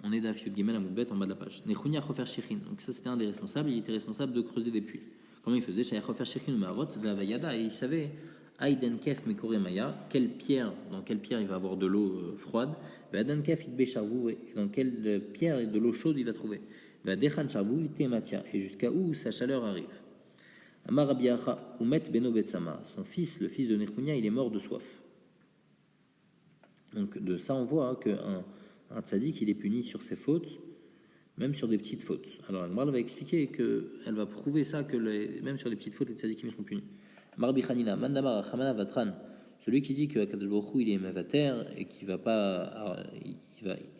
On est d'Af Yud Gimel Amoudbet en bas de la page. Nechunia Chofer Shechin. Donc ça c'était un des responsables. Il était responsable de creuser des puits. Comment il faisait? Shaya Chofer Shechin Maarot Ve'avayada. Et il savait Aïden Kef Mekore Maya. Dans quelle pierre il va avoir de l'eau froide. Ve'adan Kef Itbe Charvou. Et dans quelle pierre et de l'eau chaude il va trouver. Ve'adechan Charvou Vite Matia. Et jusqu'à où sa chaleur arrive. Amar Rabbi Acha Umet Beno Betsama. Son fils, le fils de Nechunia, il est mort de soif. Donc de ça on voit qu'un tzaddik il est puni sur ses fautes, même sur des petites fautes. Alors la va expliquer qu'elle va prouver ça, que même sur les petites fautes les tzaddikim sont punis. Marbi Chanina, Mandamar Chamana Vatran, celui qui dit que Akadosh Baruch Hu il est mevater et qu'il va pas,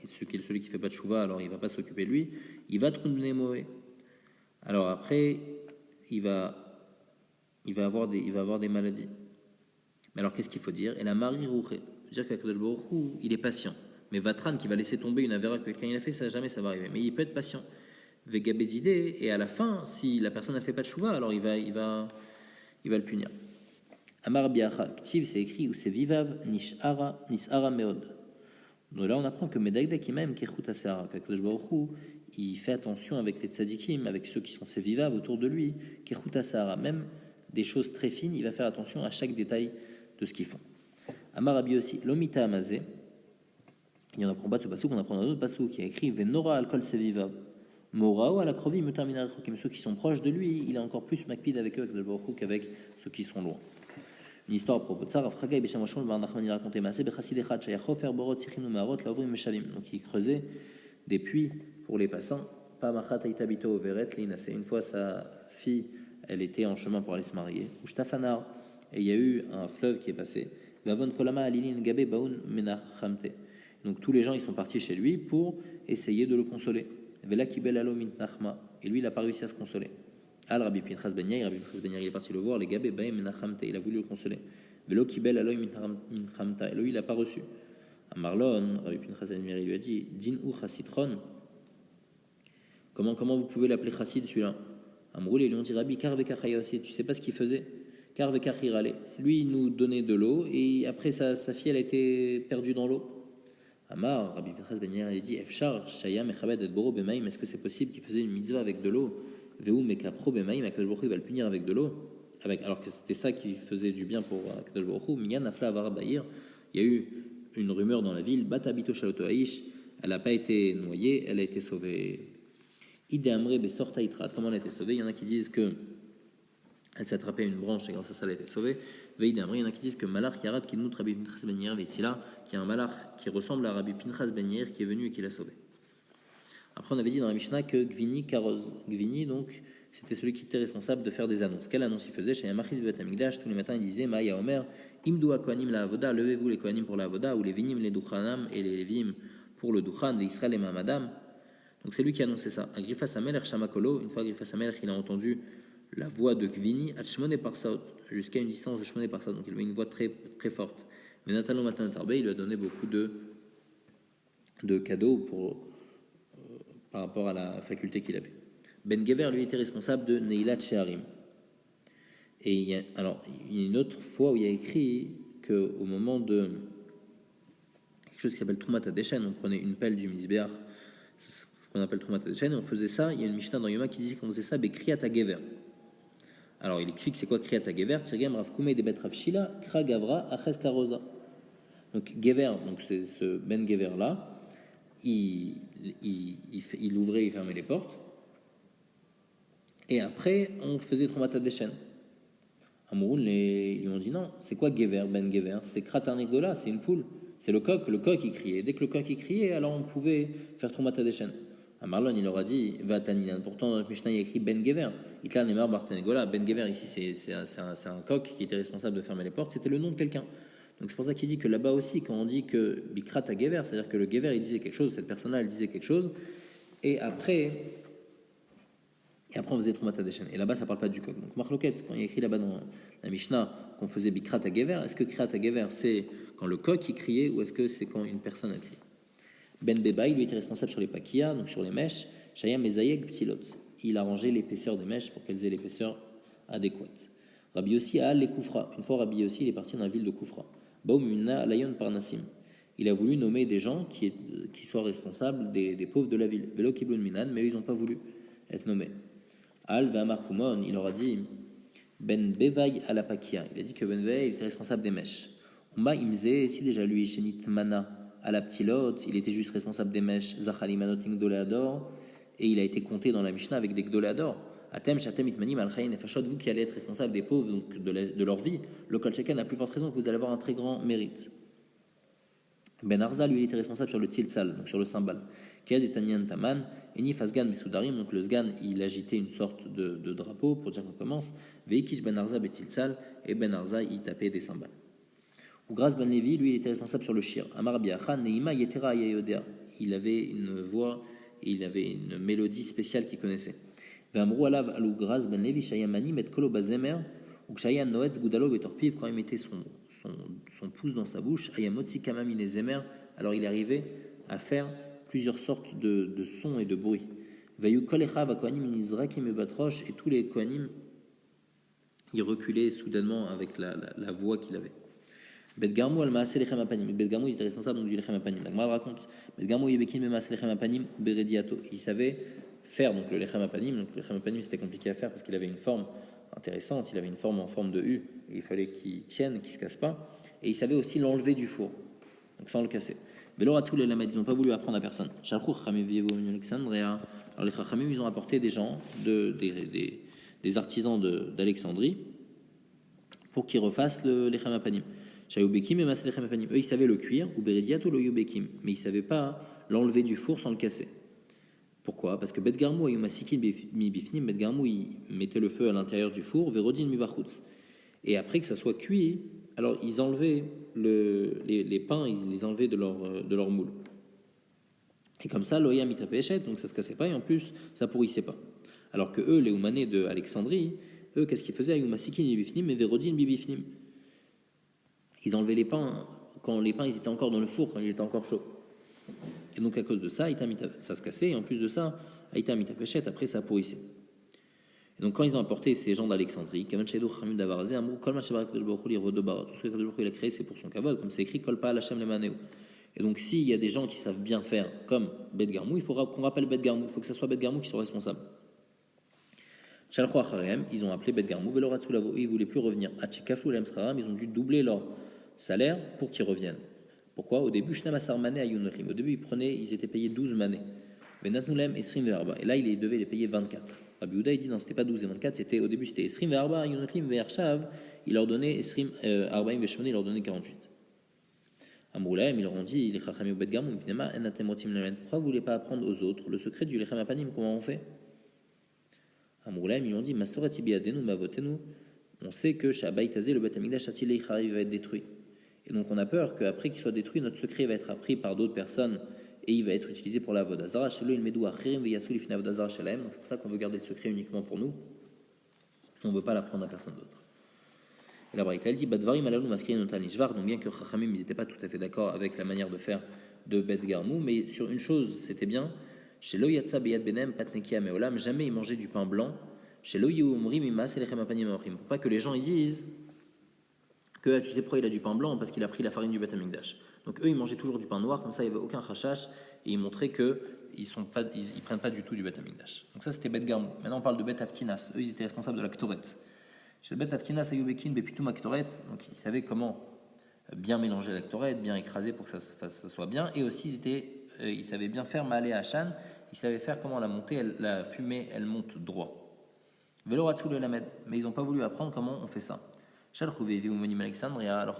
celui qui fait pas de chouva, alors il va pas s'occuper de lui, il va tromper Moé. Alors après il va avoir des maladies. Mais alors qu'est-ce qu'il faut dire? Et la Marie Rouché, dire qu'Akadosh Baruch Hu il est patient. Mais Vatran qui va laisser tomber une avéra que quelqu'un il a fait, ça jamais ça va arriver. Mais il peut être patient. Vegabedidé, et à la fin, si la personne n'a fait pas de chouva, alors il va le punir. Amar biacha, ktiv, c'est écrit, ou c'est vivav, nisara meod. Donc là, on apprend que Medagdak imam kechut asara, qu'Akadosh Baruch Hu, il fait attention avec les tzadikim, avec ceux qui sont ses vivav autour de lui, kechut asara, même des choses très fines, il va faire attention à chaque détail de ce qu'ils font. Amar Rabbi aussi, l'omita amazé. Il y en apprend pas de ce passage, on apprend dans un autre passage qui a écrit Venora alcool seviva. Mora ou à la crovi me termina ceux qui sont proches de lui, il est encore plus makpid avec eux qu'avec ceux qui sont loin. Une histoire à propos de ça, Rav Chagai Beshamashon Bar Nachman il a raconté Maaseh Bechassid Echad Shayachofer Borot Tichin Umarot Lavrim Meshalim. Donc il creusait des puits pour les passants. Pas Machat Aitabito Overet Linase. Une fois sa fille, elle était en chemin pour aller se marier. Ushtafanar, et il y a eu un fleuve qui est passé. Vavon Kolama Alilin Gabe Baun Menachamte. Donc tous les gens ils sont partis chez lui pour essayer de le consoler. Vela kibel alo mint nachma, et lui il n'a pas réussi à se consoler. Al Rabbi Pinchas ben Yair, Rabbi Pinchas ben Yair il est parti le voir, les gabe baem menachamte, il a voulu le consoler. Velo kibel alo mint chamta, et lui il n'a pas reçu. À Marlon, Rabbi Pinchas ben Yair lui a dit din ou chassidron. Comment vous pouvez l'appeler chassid celui-là? Amroul, ils lui ont dit Rabbi karveka chayasi, tu sais pas ce qu'il faisait? Karveka chirale. Lui il nous donnait de l'eau et après sa fille elle a été perdue dans l'eau. Amar, Rabbi Pinchas ben Yair, il dit Efshar, Shaya, Mechabed, et Boro, Bemaim, est-ce que c'est possible qu'il faisait une mitzvah avec de l'eau? Veu, Mekapro, Bemaim, Akadosh Baruch Hu va le punir avec de l'eau, alors que c'était ça qui faisait du bien pour Akadosh Baruch Hu. Miyan, Afla, Avara, Bahir, il y a eu une rumeur dans la ville, Batabito, Shaloto, Aish, elle n'a pas été noyée, elle a été sauvée. Ide Amre, Besorta, Itrat, comment elle a été sauvée? Il y en a qui disent que elle s'est attrapée à une branche et grâce à ça elle a été sauvée. Veille d'Amri, il y en a qui disent que Malach Yarat qui nous Rabbi Pinchas ben Yair Vetzila, qui est un Malach qui ressemble à Rabbi Pinchas ben Yair qui est venu et qui l'a sauvé. Après on avait dit dans la Mishnah que Gvini Karoz, Gvini donc c'était celui qui était responsable de faire des annonces. Quelle annonce il faisait? Chez Yamachis Bet Amigdash, tous les matins il disait Maïa Omer, Imdou Kohanim la Avoda, levez-vous les Kohanim pour la Avoda, ou les Vinim les Duchanam et les Levim pour le Duchan, les Israël et Mahamadam. Donc c'est lui qui annonçait ça. Agrifas Amelech Shamakolo, une fois Agrifas Amelech il a entendu la voix de Gvini à Shmone Parsaot, jusqu'à une distance de Shmone Parsaot, donc il avait une voix très, très forte. Mais Natalo Matan Tarbe, il lui a donné beaucoup de cadeaux par rapport à la faculté qu'il avait. Ben Gever, lui, était responsable de Neilat Sheharim. Et il y a une autre fois où il y a écrit qu'au moment de quelque chose qui s'appelle Trumat Adeshen, on prenait une pelle du Misbéach, c'est ce qu'on appelle Trumat Adeshen, et on faisait ça. Il y a une Mishnah dans Yoma qui dit qu'on faisait ça, Bekriat Gever. Alors, il explique c'est quoi Kriyat HaGever, Tirgem Rav Koumé de Bet Rav Shila, Kra Gavra, Aches Karoza. Donc, Gever, donc c'est ce Ben Gever là, il ouvrait et fermait les portes. Et après, on faisait Tromata Deshen. Amouroun, ils lui ont dit non, c'est quoi Gever, Ben Gever? C'est Kra Tarnegola, c'est une poule. C'est le coq il criait. Dès que le coq il criait, alors on pouvait faire Tromata Deshen. À Marlon, il leur a dit Vataninan. Pourtant, dans le Mishnah, il y a écrit Ben Gever. Itla Nemar Bartenegola. Ben Gever, ici, c'est un coq qui était responsable de fermer les portes. C'était le nom de quelqu'un. Donc, c'est pour ça qu'il dit que là-bas aussi, quand on dit que Bikrat a Gever, c'est-à-dire que le Gever, il disait quelque chose, cette personne-là, elle disait quelque chose, et après on faisait Troumata Deshen. Et là-bas, ça ne parle pas du coq. Donc, Marloquette, quand il y a écrit là-bas dans la Mishnah qu'on faisait Bikrat a Gever, est-ce que Krat a Gever, c'est quand le coq il criait, ou est-ce que c'est quand une personne a crié? Ben Bebaï, lui, était responsable sur les paquillas, donc sur les mèches. Shayam Ezayeg Ptilot. Il a rangé l'épaisseur des mèches pour qu'elles aient l'épaisseur adéquate. Rabbi Yossi a les Koufra. Une fois, Rabbi Yossi, il est parti dans la ville de Koufra. Baumuna Layon Parnassim. il a voulu nommer des gens qui soient responsables des pauvres de la ville. Velo Kiblun Minan, mais eux, ils n'ont pas voulu être nommés. Al Vamar Kumon, il leur a dit Ben Bevaï Alapakia. Il a dit que Ben Bevaï était responsable des mèches. Umba Imze, si déjà lui, Shenit Mana, à la Ptilot, il était juste responsable des mèches. Zachali Manoting Doléador, et il a été compté dans la Mishnah avec des Gdoléador. Atem, Shatem, Itmanim, Al-Khaïn et Fashot, vous qui allez être responsable des pauvres, donc de leur vie, le Kol Shekel n'a plus forte raison que vous allez avoir un très grand mérite. Ben Arza, lui, il était responsable sur le Tziltzal, donc sur le cymbal. Ked et Tanyan Taman, et Nif Asgan Besoudarim, donc le Sgan, il agitait une sorte de drapeau pour dire qu'on commence. Veikish Ben Arza Betziltzal, et Ben Arza, il tapait des cymbales. Ou Gras Ben Levi, lui, il était responsable sur le Shir. Amar Biachan, Neima Yetera Yayodea. Il avait une voix et il avait une mélodie spéciale qu'il connaissait. V'amrou alav alou Gras Ben Levi, Shayamani, Met Kolo Bazemer, ou Shayan Noetz Gudalo Betorpiv, quand il mettait son pouce dans sa bouche, Ayamotsi Kamamine Zemer, alors il arrivait à faire plusieurs sortes de sons et de bruits. Vayu Kolecha Vakoanim Nizrakim et Batroche, et tous les Koanim, ils reculaient soudainement avec la voix qu'il avait. Bet Garmou al-Maaseh lechem apanim. Bet Garmou, il était responsable donc, du lechem apanim. La Gemara raconte Bet Garmou yebekin me'maaseh lechem apanim berediato. Il savait faire donc le lechem apanim. Donc le lechem apanim c'était compliqué à faire parce qu'il avait une forme intéressante. Il avait une forme en forme de U. Et il fallait qu'il tienne, qu'il se casse pas. Et il savait aussi l'enlever du four, donc sans le casser. Mais l'oratzul et lamed, ils n'ont pas voulu apprendre à personne. Shalchou chachamim vievo Alexandria. Alors les chachamim, ils ont apporté des gens, des artisans d'Alexandrie, pour qu'ils refassent le lechem apanim. Eux, ils savaient le cuire, ou berediato lo yubekim, mais ils ne savaient pas l'enlever du four sans le casser. Pourquoi? Parce que Bet Garmou ayumasikin mi bifnim, Bet Garmou, il mettait le feu à l'intérieur du four, verodin mi bachutz. Et après que ça soit cuit, alors ils enlevaient les pains, ils les enlevaient de leur moule. Et comme ça, l'oya mitapéchet, donc ça ne se cassait pas, et en plus, ça pourrissait pas. Alors que eux, les Oumanais de Alexandrie, eux, qu'est-ce qu'ils faisaient? Ayumasikin mi bifnim, et verodin mi bifnim. Ils enlevaient les pains quand les pains ils étaient encore dans le four, quand il était encore chaud. Et donc à cause de ça, ça se cassait, et en plus de ça, Aïta mitapéchet, après ça pourrissait. Et donc quand ils ont apporté ces gens d'Alexandrie, tout ce que il a créé, c'est pour son kavod, comme c'est écrit, Kolpa Hashem le Maneu. Et donc s'il y a des gens qui savent bien faire, comme Bet Garmou, il faudra qu'on rappelle Bet Garmou, il faut que ce soit Bet Garmou qui soit responsable. Ils ont appelé Bet Garmou, ils ne voulaient plus revenir. Ils ont dû doubler leur salaire pour qu'ils reviennent. Pourquoi? Au début, au début, ils étaient payés 12 manées. Et là, il devait les payer 24. Rabbi Yehuda, il dit non, c'était pas 12 et 24, au début, c'était Esrim Verba, Yunotlim Vershav, il leur donnait Esrim Arbaim Veshmoni, il leur donnait 48. Amroulaim, ils leur ont dit, les Chachamim Bet Garmou, pourquoi vous voulez pas apprendre aux autres le secret du Lechem Apanim, comment on fait? Amroulaim, ils ont dit, Masorati Biadenu, Mavotenu, on sait que Shabaïtazé, le Bet Amigdash, Atilei Charaï va être détruit. Et donc on a peur qu'après qu'il soit détruit, notre secret va être appris par d'autres personnes et il va être utilisé pour la Vodazara. Chez lui, il met Achirim Veyasul Ifna Vodazara Shalem. C'est pour ça qu'on veut garder le secret uniquement pour nous. On ne veut pas l'apprendre à personne d'autre. Et la Braïta, elle dit Badvarim Alalou Maskri Notani Shvar. Donc bien que Chachamim, ils n'étaient pas tout à fait d'accord avec la manière de faire de Bet Garmou, mais sur une chose, c'était bien. Chez Lo Yatsa Beyad Benem Patnekia Meolam, jamais ils mangeaient du pain blanc. Chez Lo Yumri Mimas Elechem Apanim Aochim. Pour pas que les gens ils disent que tu sais pourquoi il a du pain blanc, parce qu'il a pris la farine du Bet Amikdash. Donc eux, ils mangeaient toujours du pain noir, comme ça, il n'y avait aucun chachash, et ils montraient qu'ils ne prennent pas du tout du Bet Amikdash. Donc ça, c'était Bet Garmou. Maintenant, on parle de Bet Aftinas. Eux, ils étaient responsables de la Ktoret. Chez le Bet Aftinas, Ayubekin, Bepitum Aktoret, donc ils savaient comment bien mélanger la Ktoret, bien écraser pour que ça soit bien, et aussi, ils savaient bien faire Maalé Hachan, ils savaient faire comment la fumée, elle monte droit. Veloratsu le Lamed, mais ils n'ont pas voulu apprendre comment on fait ça. Alors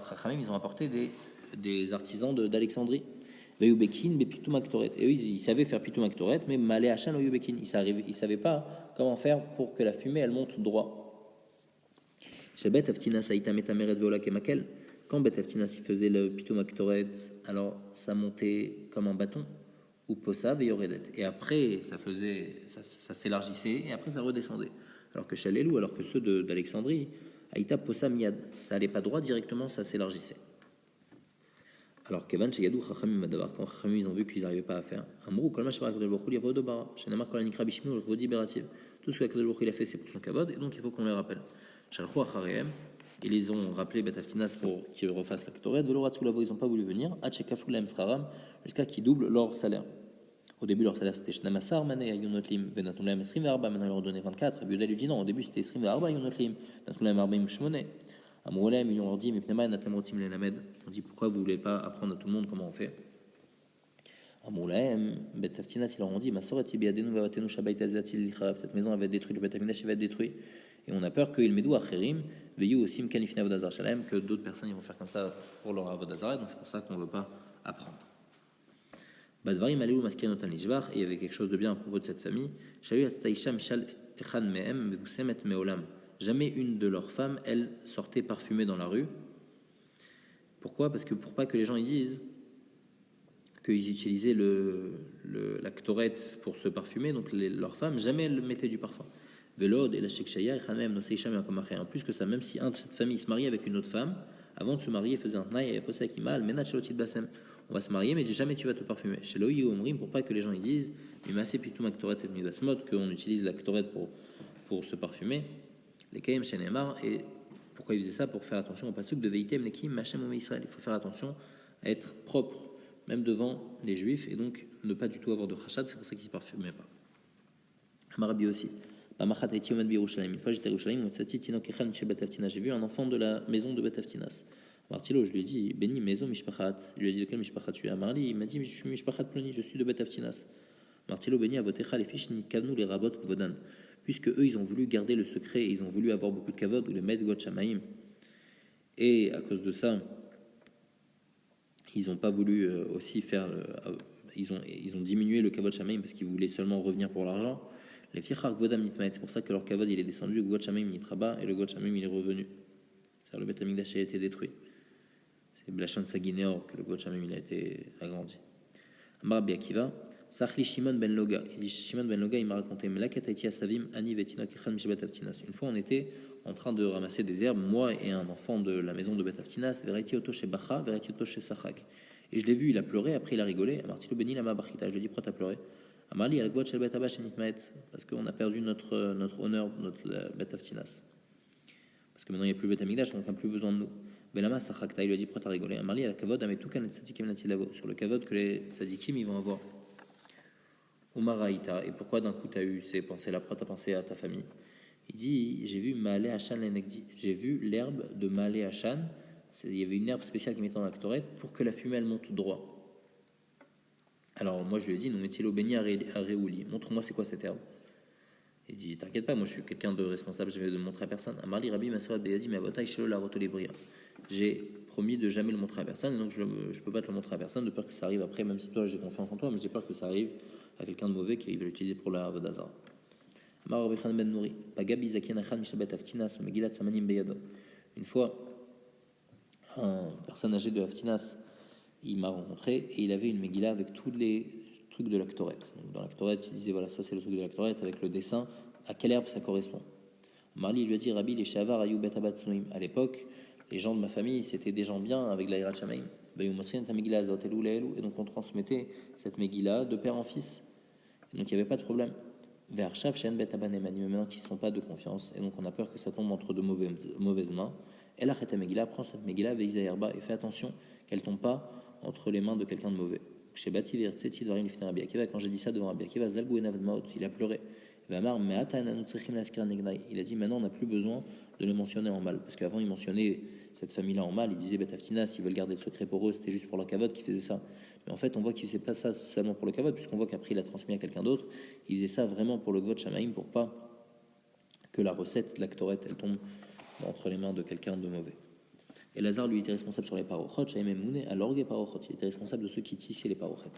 Chachamim, ils ont apporté des artisans d'Alexandrie. Et eux, ils savaient faire Pitum Aktoret, mais Malé Hachan Oyubekin, ils ne savaient pas comment faire pour que la fumée elle monte droit. Chez Bet Aftinas Aïta Metameret Veola Kemakel, quand Bet Aftinas il faisait le Pitum Aktoret, alors ça montait comme un bâton, ou Posa Veyoredet. Et après, ça s'élargissait, et après ça redescendait. Alors que chez Lelou, alors que ceux d'Alexandrie, Aïta Posa Miad, ça n'allait pas droit directement, ça s'élargissait. Alors Kevan Sheyadou Chachamim Madavar, quand Chachamim ils ont vu qu'ils n'arrivaient pas à faire, Amrou Kolma Shabarak de L'Orchou Livrod Bara, Shenamar Kolanikra Bishmi L'Orchodi Berativ. Tout ce que L'Orchou il a fait, c'est pour son kavod, et donc il faut qu'on le rappelle. Shalchou Achareem, ils les ont rappelé Bet Aftinas pour qu'ils refassent la Ktoret. Velo Ratzou Lavo, ils n'ont pas voulu venir. Achekafou Laem Sraram, jusqu'à qu'ils doublent leur salaire. Au début, leur salaire c'était Shnamassar, Mané, Ayunotlim, Venatum Laem Esrim Verba, maintenant ils leur ont donné 24. Et Biudel lui dit non, au début c'était Esrim Verba, Ayunotlim, Natum Laem Arbaim Shmoné. Amourolem, ils leur dit, mais Pnema, Natem Rotim Lenamed. On dit pourquoi vous ne voulez pas apprendre à tout le monde comment on fait. Amourolem, Bet Aftinas, ils leur ont dit, Masoret Tibiadenu Vavatenu Shabayt Azatil Lichav, cette maison avait détruit, le Bet Amikdash va être détruit. Et on a peur qu'il Medou Acherim, Veyu Osim Kanifina Avodazar Shalem, que d'autres personnes ils vont faire comme ça pour leur Avodazar, donc c'est pour ça qu'on ne veut pas apprendre. Badvarim Aleu Maskenotan Lishvar, et il y avait quelque chose de bien à propos de cette famille. Shayu Atstaisha Mishal Echan Mehem, Vevusemet Meolam. Jamais une de leurs femmes, elle, sortait parfumée dans la rue. Pourquoi ? Parce que pour pas que les gens ils disent qu'ils utilisaient la Ktoret pour se parfumer, donc leurs femmes, jamais elles mettaient du parfum. Velod et la Shekshaya, en plus que ça, même si un de cette famille se mariait avec une autre femme, avant de se marier, faisait un tnaï et posé avec Imal, Menat Shalotit Basem. On va se marier, mais jamais tu vas te parfumer. Chez Loï Omrim, pour pas que les gens ils disent, mais assez pitou ma Ktoret et Midasmod, qu'on utilise la Ktoret pour se parfumer. Les Kaim chez Neymar, et pourquoi ils faisaient ça ? Pour faire attention au pasuk de Veitem Nekim Machem Ome Israël. Il faut faire attention à être propre, même devant les Juifs, et donc ne pas du tout avoir de chachad, c'est pour ça qu'ils ne se parfumaient pas. Amarabi aussi. Une fois j'étais à Yerushalayim, j'ai vu un enfant de la maison de Bet Aftinas. Martilo, je lui ai dit, béni maison mishpachat. Je lui ai dit, de quelle mishpachat tu es? Amarli, il m'a dit, je suis mishpachat ploni, je suis de Bet Aftinas. Martilo, béni avotecha les fiches ni kavnu les rabot kvodan. Puisque eux, ils ont voulu garder le secret, ils ont voulu avoir beaucoup de kavod, ou les med god shamaim. Et à cause de ça, ils n'ont pas voulu aussi faire. Ils ont diminué le kavod shamaim parce qu'ils voulaient seulement revenir pour l'argent. Les fichar gvodam nitmaet, c'est pour ça que leur kavod il est descendu, le god shamaim nitraba, et le god shamaim il est revenu. C'est-à-dire le Bet Amikdash a été détruit. C'est Blachan Saginéor que le god shamaim il a été agrandi. Amar Biakiva. Sachli Shimon ben Loga. Il dit Shimon ben Loga, il m'a raconté une fois, on était en train de ramasser des herbes, moi et un enfant de la maison de Bet Aftinas, et je l'ai vu, il a pleuré, après il a rigolé. Je lui ai dit pourquoi t'as pleuré? Parce qu'on a perdu notre honneur, notre Bet Aftinas. Parce que maintenant il n'y a plus Bet Amikdash, donc on n'a plus besoin de nous. Il lui a dit pourquoi t'as rigolé? Sur le kavod que les tzadikim ils vont avoir. Umaraïta, et pourquoi d'un coup tu as eu ces pensées-là, pourquoi tu as pensé à ta famille? Il dit, j'ai vu Maalé Hachan l'Enegdi, j'ai vu l'herbe de Maalé Hachan, il y avait une herbe spéciale qui mettait dans la Ktoret pour que la fumée elle monte droit. Alors moi je lui ai dit, non mettez-le béni à Réouli, montre-moi c'est quoi cette herbe. Il dit, t'inquiète pas, moi je suis quelqu'un de responsable, je vais le montrer à personne. Amarli Rabbi Masrat Beyadi, mais Abotai Shelo la Rotolibria. J'ai promis de jamais le montrer à personne, et donc je ne peux pas te le montrer à personne, de peur que ça arrive après, même si toi j'ai confiance en toi, mais j'ai peur que ça arrive à quelqu'un de mauvais qui va l'utiliser pour la Avodazar. Une fois, un personne âgé de Aftinas, il m'a rencontré et il avait une Megillah avec tous les trucs de la Ktoret. Dans la Ktoret, il disait voilà, ça c'est le truc de la Ktoret avec le dessin, à quelle herbe ça correspond. Marli lui a dit Rabbi, les Shavar Ayou Betabat Sunim. À l'époque, les gens de ma famille, c'était des gens bien avec la Hirat Shamaim. Et donc on transmettait cette Megillah de père en fils. Donc il n'y avait pas de problème. Vers Shav, Shen, Bet Abanem, mais maintenant qui ne sont pas de confiance, et donc on a peur que ça tombe entre de mauvaises mains. Elle a fait Megillah, prend cette Megillah, Veiza Herba, et fais attention qu'elle ne tombe pas entre les mains de quelqu'un de mauvais. Chez Bati, Vertseti, Dvarim, Lifner, Rabbi Akiva, quand j'ai dit ça devant Rabbi Akiva, Zalbou et Navadmaot, il a pleuré. Il a dit maintenant on n'a plus besoin de le mentionner en mal, parce qu'avant il mentionnait cette famille-là en mal, il disait Bet Aftinas, s'ils veulent garder le secret pour eux, c'était juste pour leur kavod qui faisait ça. Mais en fait, on voit qu'il ne faisait pas ça seulement pour le kavod, puisqu'on voit qu'après il a transmis à quelqu'un d'autre. Il faisait ça vraiment pour le kvod shamaim, pour pas que la recette, la ktoret, elle tombe entre les mains de quelqu'un de mauvais. Et Lazare, lui, était responsable sur les parochot, Shaim Mouné, à l'orgue et parochot. Il était responsable de ceux qui tissaient les parochot.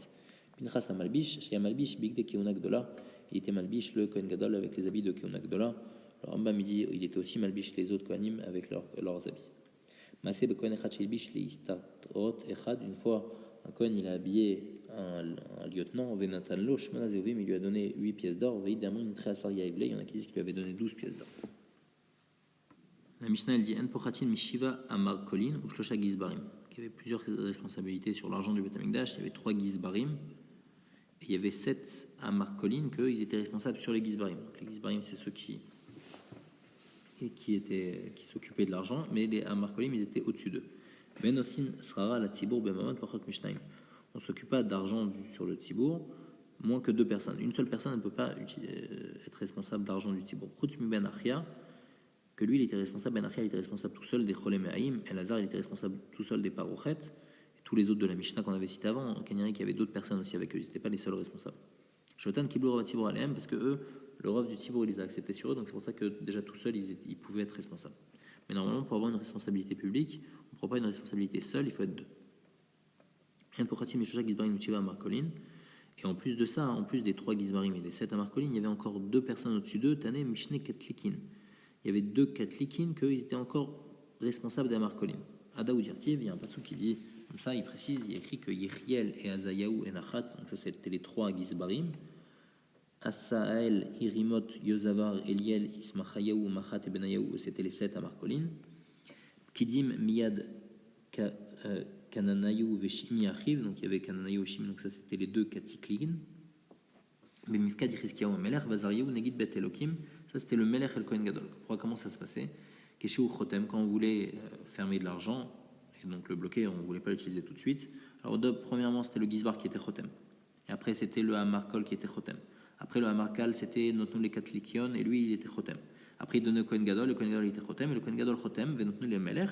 Pinchas a Malbish, chez Malbish, Big de Keuna Gdola, il était Malbish, le Kohen Gadol, avec les habits de Keuna Gdola. Le Rambam dit il était aussi Malbish les autres Kohanim avec leurs habits. Masé Bekohen Echad Shilbish, les Istatrot Echad, une fois, un Kohen il a habillé un lieutenant, Venatan Lo, Shmona Zeovim, il lui a donné 8 pièces d'or, Veidamon Treasar Yaivle, il y en a qui disent qu'il lui avait donné 12 pièces d'or. La Mishnah elle dit En Pochatin Mishiva Amar Kolin ou Shlosha Gizbarim, qui avait plusieurs responsabilités sur l'argent du Beth Amikdash, il y avait 3 Gizbarim, et il y avait 7 Amar Kolin, qu'eux ils étaient responsables sur les Gizbarim. Donc les Gizbarim c'est ceux qui et qui s'occupaient de l'argent, mais les Amarkolim, ils étaient au-dessus d'eux. Ben osin srara la tzibour bemamad pachot mishnaim. On ne s'occupe pas d'argent sur le tzibour, moins que deux personnes. Une seule personne ne peut pas être responsable d'argent du tzibour. Chutz mi ben achia, que lui, il était responsable, Ben Achia, il était responsable tout seul des Cholem Haïm, Elazar, il était responsable tout seul des Parochet, et tous les autres de la Mishnah qu'on avait cité avant, Kanyari, qu'il y avait d'autres personnes aussi avec eux, ils n'étaient pas les seuls responsables. Shotan Kiblou Rav Tzibour Aleem, parce que eux, le Rav du Tzibour, il les a acceptés sur eux, donc c'est pour ça que déjà tout seuls, ils pouvaient être responsables. Mais normalement, pour avoir une responsabilité publique, on ne prend pas une responsabilité seule, il faut être deux. Et en plus de ça, en plus des 3 Gizbarim et des 7 Amarkolin, il y avait encore 2 personnes au-dessus d'eux, Tané, Mishne, Ketlikin. Il y avait 2 Ketlikin qu'ils étaient encore responsables des Amarkolin. Ada ou Dirtiv, il y a un passage qui dit, comme ça, il précise, il écrit que Yechiel et Azayahu et Nachat, donc ça c'était les 3 Gizbarim, Asael, Irimot, Yozavar, Eliel, Ismachayahu, Machat et Benayahu, c'était les 7 Amarkolin. Kidim, Miyad, Kananayu, Veshimi, Achiv, donc il y avait Kananayu et Shimi, donc ça c'était les 2 Katikligin. Mais Mifkad, Yichiskiyahu, Melech, Vazariyahu, Negid, Bet Elokim, ça c'était le Melech et le Kohen Gadol. Comment ça se passait? Keshiou Chotem, quand on voulait fermer de l'argent, et donc le bloquer, on ne voulait pas l'utiliser tout de suite. Alors, premièrement, c'était le Gizbar qui était Chotem. Et après, c'était le Hamarkol qui était Chotem. Après, le Hamarkal, c'était Notnu les Katlikion, et lui, il était Chotem. Après, il donnait le Kohen Gadol, le Kohen Gadol était Chotem, et le Kohen Gadol Chotem, Venotnu les Melech.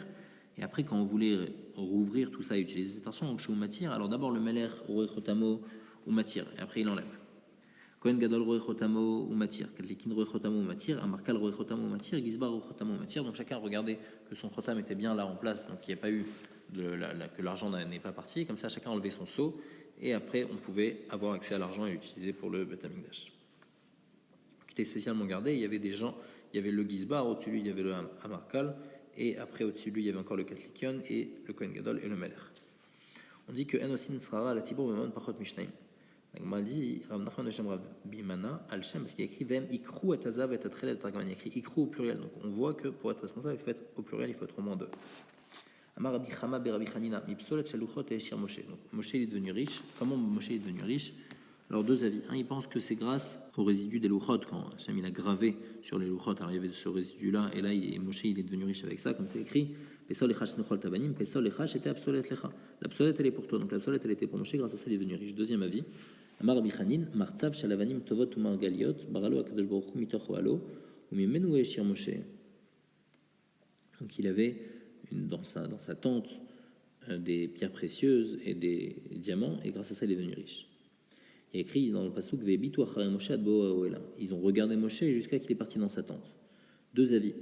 Et après, quand on voulait rouvrir tout ça et utiliser cette argent, donc chez Oumatir, alors d'abord le Melech, Roé Chotamo, Oumatir, et après il enlève. Kohen Gadol Roé Chotamo ou Matir, Katlikin Roé Chotamo ou Matir, Amarkal Roé Chotamo ou Matir, Gizbar Roé Chotamo ou Matir. Donc chacun regardait que son Chotam était bien là en place, donc il n'y a pas eu que l'argent n'est pas parti. Comme ça, chacun enlevait son seau et après on pouvait avoir accès à l'argent et l'utiliser pour le Beth Amikdash. Qui était spécialement gardé. Il y avait des gens, il y avait le Gizbar, au-dessus de lui il y avait le Amarkal et après au-dessus de lui il y avait encore le Katlikion et le Kohen Gadol et le Melech. On dit que Enosin Srara la Tibur Memon Pachot Mishnaim. On dit Rav Nachman Hashem Rav Bimana al Shem parce qu'il y a écrit Vem Ikru et Azav et Atchel et Targaman. Il y a écrit Ikru au pluriel. Donc on voit que pour être responsable, il faut être au pluriel, il faut être au moins 2. Amar Rabbi Chama be Rabbi Chanina Mipsolet Shaluchot et Shir Moshe. Donc Moshe est devenu riche. Comment Moshe est devenu riche? Alors 2 avis. Un, il pense que c'est grâce au résidu des Luchot quand Hashem il a gravé sur les Luchot. Alors il y avait ce résidu là et là Moshe il est devenu riche avec ça, comme c'est écrit. Pesol Echash Nechol Tabanim. Pesol Echash était Absolet Lecha. L'absolète elle est pour toi. Donc l'absolète elle était pour Moshe. Grâce à ça il est devenu riche. Deuxième avis. Amar Rabbi Chanin, Martzav Shalavanim Tovot Umargaliot, Baralo Akadosh Baruch Hu Mitoch Alo, Umimenu Eshir Moshe. Donc il avait dans sa tente des pierres précieuses et des diamants, et grâce à ça il est devenu riche. Il y a écrit dans le pasuk Vebitu Achare Moshe ad Bo Oelam. Ils ont regardé Moshe jusqu'à qu'il est parti dans sa tente. 2 avis.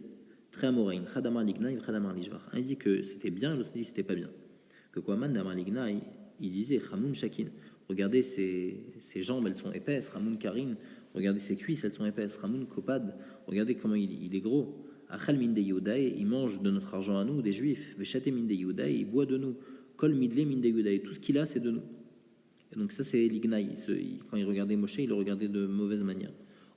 Très amorain, Chadamar Lignaï, Chadamar Lishvach. Un dit que c'était bien, l'autre dit que c'était pas bien. Que Kwaman Damar Lignaï, il disait Chamoun Shakin. Regardez ses jambes, elles sont épaisses. Ramoun Karin, regardez ses cuisses, elles sont épaisses. Ramoun Kopad, regardez comment il est gros. Achal Minde Yehudaï, il mange de notre argent à nous, des juifs. Veshate Minde Yehudaï, il boit de nous. Kol Midle Minde Yehudaï, tout ce qu'il a, c'est de nous. Et donc ça, c'est l'Ignaï. Quand il regardait Moshe, il le regardait de mauvaise manière.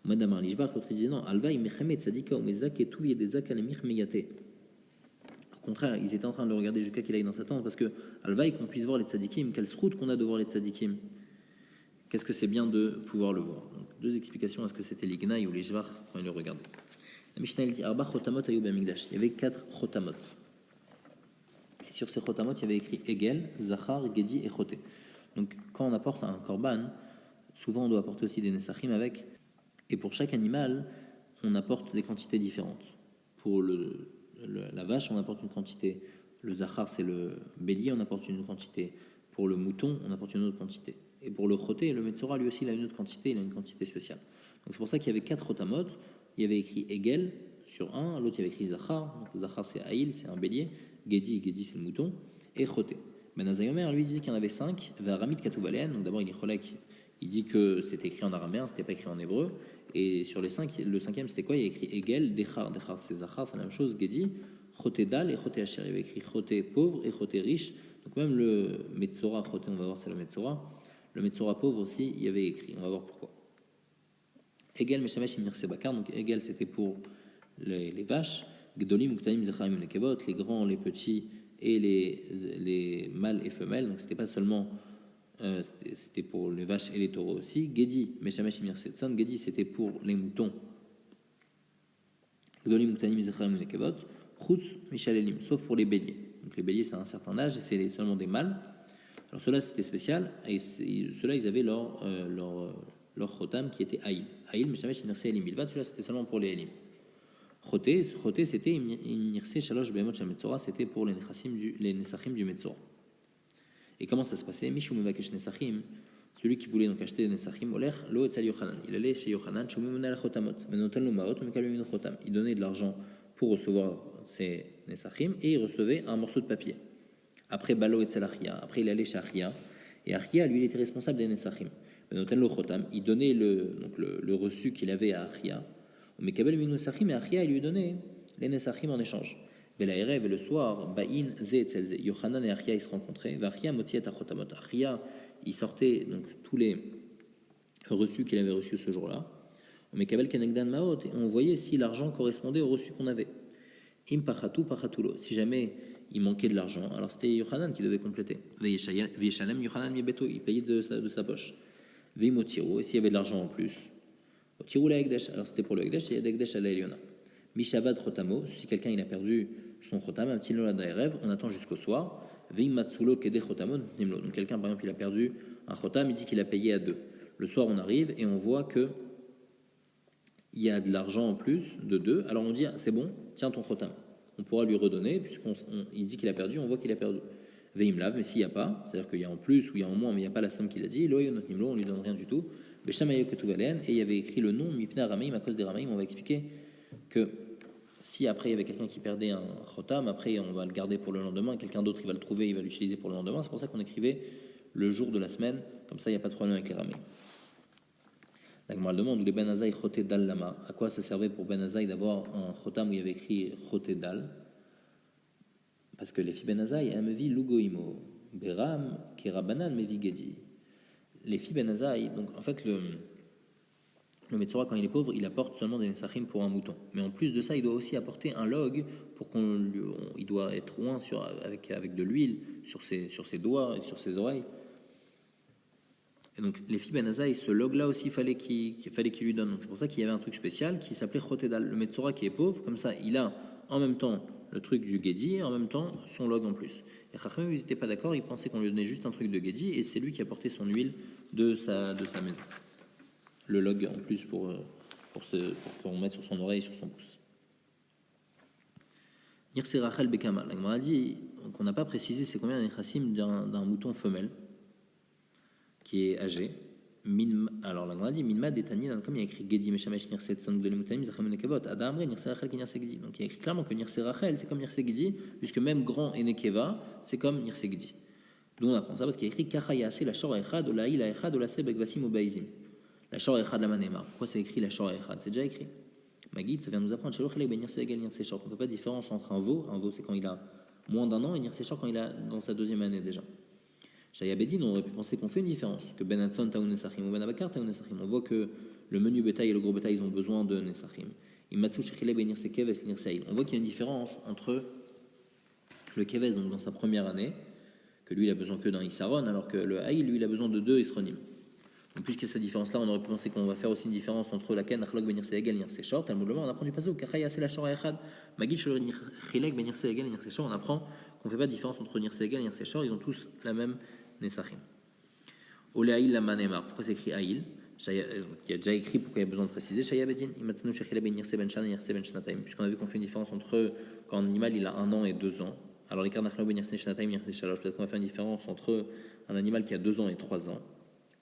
Madame Arlishvach, l'autre disait non, Alva, il mechemet tzadika, umezak et tout, yedezak alemich meyate. Au contraire, ils étaient en train de le regarder jusqu'à qu'il aille dans sa tente parce que Alvaï, qu'on puisse voir les tzadikim, quelle route qu'on a de voir les tzadikim. Qu'est-ce que c'est bien de pouvoir le voir? Donc, 2 explications à ce que c'était l'Ignaï ou les Jvar quand ils le regardaient. La Mishnah dit Arba chotamot ayub amigdash. Il y avait 4 chotamot. Et sur ces chotamot, il y avait écrit Egel, Zachar, Gedi et Choté. Donc quand on apporte un korban, souvent on doit apporter aussi des nesachim avec. Et pour chaque animal, on apporte des quantités différentes. Pour la vache, on apporte une quantité. Le zachar, c'est le bélier, on apporte une quantité. Pour le mouton, on apporte une autre quantité. Et pour le choté, le metzora, lui aussi, il a une autre quantité, il a une quantité spéciale. Donc c'est pour ça qu'il y avait 4 chotamot. Il y avait écrit Egel sur un, l'autre il y avait écrit zachar. Donc zachar c'est Aïl, c'est un bélier. Gedi c'est le mouton. Et choté. Ben Azayomer, lui, disait qu'il y en avait 5. Varamid Katouvaléen, donc d'abord il est cholek. Il dit que c'était écrit en araméen, c'était pas écrit en hébreu. Et sur les 5, le 5e, c'était quoi? Il y a écrit Egel, Dechar. Dechar, c'est Zachar, c'est la même chose. Gedi, Choté Dal et Choté Asher. Il y avait écrit Choté pauvre et Choté riche. Donc même le Metzora, Choté, on va voir, c'est le Metzora. Le Metzora pauvre aussi, il y avait écrit. On va voir pourquoi. Egel, Meshamesh, Imir Sebakar. Donc Egel, c'était pour les vaches. Gdolim, Uktanim, Zecharim, les Kevot. Les grands, les petits et les mâles et femelles. Donc c'était pas seulement. C'était pour les vaches et les taureaux aussi. Gedi, Meshamesh Imir Setson. Gedi, c'était pour les moutons. Gdolim Ktanim Zecharim Nekevot, Chutz Mishalelim, sauf pour les béliers. Donc les béliers, c'est à un certain âge et c'est seulement des mâles. Alors ceux-là, c'était spécial, et ceux-là, ils avaient leur chotam qui était Aïl. Aïl, mais jamais Nirse Elim. Bilvad, celui-là, c'était seulement pour les Elim. Choté, c'était Nirse Shalosh Behemot Shametzora, c'était pour les Nesachim du Metzora. Et comment ça se passait? Mishum Mevakesh Nesachim, celui qui voulait donc acheter des Nesachim, Olech, Lo Etzal Yochanan. Il allait chez Yochanan, Shumimuna la Chotamot, Menotan Lomarot, Mekalumino Chotam. Il donnait de l'argent pour recevoir ces Nesachim et il recevait un morceau de papier. Après Balo et Tzalachia, après il allait chez Achia, et Achia, lui, il était responsable des Nesachim. Il donnait le reçu qu'il avait à Achia, mais Kabel Minu Nesachim, et Achia, il lui donnait les Nesachim en échange. Et le soir, Baïn, Ze et Tzelze, Yochanan et Achia, ils se rencontraient. Achia, Motzi et Achotamot. Achia, il sortait donc tous les reçus qu'il avait reçus ce jour-là. Mais Kabel Kenegdan Maot, et on voyait si l'argent correspondait au reçu qu'on avait. Im Pachatu, Pachatulo. Si jamais il manquait de l'argent, alors c'était Yochanan qui devait compléter. Veishalem Yochanan Mibeto, il payait de sa poche. Veimotiro, et s'il y avait de l'argent en plus, Otirou la Ekdesh, alors c'était pour le Ekdesh, et Ekdesh à la Eliona. Mishavad Chotamo, si quelqu'un il a perdu son Chotam, un petit Lola rêve, on attend jusqu'au soir. Veimatsulo Kede Chotamo, Nimlo. Donc quelqu'un par exemple il a perdu un Chotam, il dit qu'il a payé à 2. Le soir on arrive et on voit que il y a de l'argent en plus de 2, alors on dit c'est bon, tiens ton Chotam. On pourra lui redonner, puisqu'il dit qu'il a perdu, on voit qu'il a perdu. Veimlav, mais s'il n'y a pas, c'est-à-dire qu'il y a en plus ou il y a en moins, mais il n'y a pas la somme qu'il a dit, Loyonot Nimlo, on ne lui donne rien du tout. Beshamayoketuvalen, et il y avait écrit le nom, Mipna Ramaim, à cause des Ramaim, on va expliquer que si après il y avait quelqu'un qui perdait un Chotam, après on va le garder pour le lendemain, quelqu'un d'autre il va le trouver, il va l'utiliser pour le lendemain, c'est pour ça qu'on écrivait le jour de la semaine, comme ça il n'y a pas de problème avec les Ramaim. La Gemara demande où les Ben Azaï Choté Dal Lama. À quoi ça servait pour Ben Azaï d'avoir un Chotam où il y avait écrit Choté Dal? Parce que les filles Ben Azaï, elles me vit Lugoimo, Beram, Kerabanan, me vit Gedi. Les filles Ben Azaï, donc en fait le Metzora, quand il est pauvre, il apporte seulement des Nesachim pour un mouton. Mais en plus de ça, il doit aussi apporter un log pour il doit être loin avec de l'huile sur ses doigts et sur ses oreilles. Et donc, les filles Ben Azaï, ce log-là aussi, il fallait qu'il lui donne. Donc, c'est pour ça qu'il y avait un truc spécial qui s'appelait Chotedal. Le Metzora qui est pauvre, comme ça, il a en même temps le truc du Gedi et en même temps son log en plus. Et Chachamim, ils n'étaient pas d'accord, ils pensaient qu'on lui donnait juste un truc de Gedi et c'est lui qui apportait son huile de sa maison. Le log en plus pour qu'on mette sur son oreille et sur son pouce. Nirse Rachel Bekama. La Gemara dit qu'on n'a pas précisé c'est combien d'Echassim d'un mouton femelle qui est âgé. Alors la Gemara dit Minma Detanin, comme il y a écrit Gedi Meshamesh Nirse Tsang de Lemutanim Zachem Nekevot, Adamre Nirse Rachel qui Nirse Gedi. Donc il y a écrit clairement que Nirse Rachel c'est comme Nirse Gedi, puisque même grand et Nekeva c'est comme Nirse Gedi. D'où on apprend ça parce qu'il y a écrit Kachaya c'est la Shor Echad, la Ila Echad, la Sebek Vasim Obaizim. La Shor Echad la Manema. Pourquoi c'est écrit la Shor Echad? C'est déjà écrit. Magid, ça vient nous apprendre Shelo Chelek Ben Nirse Egal Nirse Shor. On ne fait pas de différence entre un veau c'est quand il a moins d'un an, et Nirse Shor quand il a dans sa deuxième année déjà. Shaya Bedin, on aurait pu penser qu'on fait une différence, que Ben Hatson Taoun Nesachim ou Ben Abakar Taoun Nesachim. On voit que le menu bétail et le gros bétail, ils ont besoin de Nesachim. Imatsu Shechile Ben Nirse Keves Nirse Aïl. On voit qu'il y a une différence entre le Keves, donc dans sa première année, que lui il a besoin que d'un Issaron, alors que le Aïl, lui il a besoin de 2 Isronim. Donc, puisqu'il y a cette différence-là, on aurait pu penser qu'on va faire aussi une différence entre la Ken, Achlok, Benirse Egal, Nirse Shor. Talmud Loma, on apprend du passage, Kachaya, c'est la Shor Echad, Magid, Chilek, Benirse Egal, Nirse Shor. On apprend qu'on ne fait pas de différence entre Nirse Egal et Nirse Shor, ils ont tous la même Nesachim. Ole Aïl, la Manemar. Pourquoi c'est écrit Aïl? Il y a déjà écrit pourquoi il y a besoin de préciser. Shaya Bedin, Imatnu, Shechile, Benirse Benchana, Nirse Benchanatim. Puisqu'on a vu qu'on fait une différence entre quand un animal il a 1 an et 2 ans. Alors, les cartes Achlok, Benirse Benchanatim, Nirse Shalosh. Peut-être qu'on va faire une différence entre un animal qui a 2 ans et 3 ans.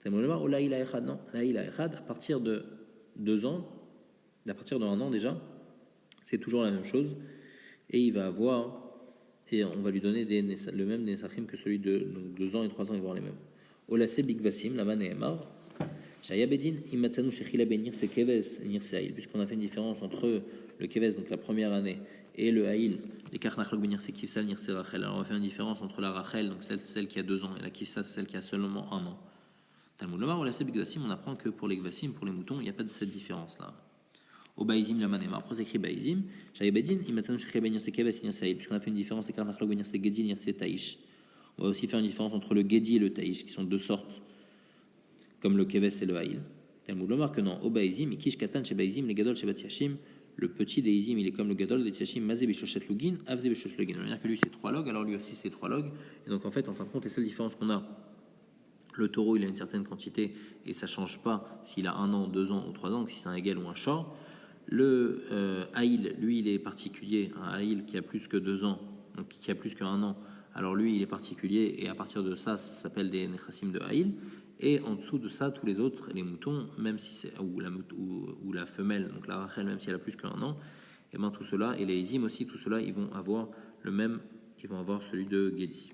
Non, là il a à partir de 2 ans, à partir de 1 an déjà, c'est toujours la même chose. Et il va avoir, et on va lui donner le même Nesachim que celui de 2 ans et 3 ans, ils vont avoir les mêmes. Olase Big Vasim, la Mane Emar, Shaya Bedin, Imatsanu Shechila Benir Se Keves, Nirse Aïl, puisqu'on a fait une différence entre le Keves, donc la première année, et le Aïl, les Karnachlok Benir Se Kifsal, Nirse Rachel. Alors on va faire une différence entre la Rachel, donc celle qui a 2 ans, et la Kifsal, celle qui a seulement 1 an. Talmud Lomar, on apprend que pour les Gvasim, pour les moutons, il n'y a pas de cette différence-là. Au Baïzim, la Manema. Après, c'est écrit Baïzim. J'avais Bedin, Imatsan Shekhe Ben Yirse Keves, Nirse Aïl, puisqu'on a fait une différence, c'est Karnachlok Ben Yirse Gedi, Nirse Taïsh. On va aussi faire une différence entre le Gedi et le Taïsh, qui sont 2 sortes, comme le Keves et le Aïl. Talmud Lomar que non. Au Baïzim, Ikish Katan chez Baïzim, les Gadol chez Bat Yashim, le petit des Izim, il est comme le Gadol des Tchachim, Mazé Bishoshet Lugin, Avze Bishoshet Lugin. Ça veut dire que lui, c'est 3 logs, alors lui aussi, c'est 3 logs. Et donc, en fait, en fin de compte, les seules différences qu'on a, le taureau, il a une certaine quantité et ça ne change pas s'il a 1 an, 2 ans ou 3 ans, si c'est un Egel ou un Shor. Le Haïl, lui, il est particulier, un Haïl qui a plus que 2 ans, donc qui a plus qu'un an. Alors lui, il est particulier et à partir de ça, ça s'appelle des Nechassim de Haïl. Et en dessous de ça, tous les autres, les moutons, même si c'est ou la femelle, donc la Rachel, même si elle a plus qu'un an, et ben tout cela, et les Izim aussi, tout cela, ils vont avoir le même, ils vont avoir celui de Gédi.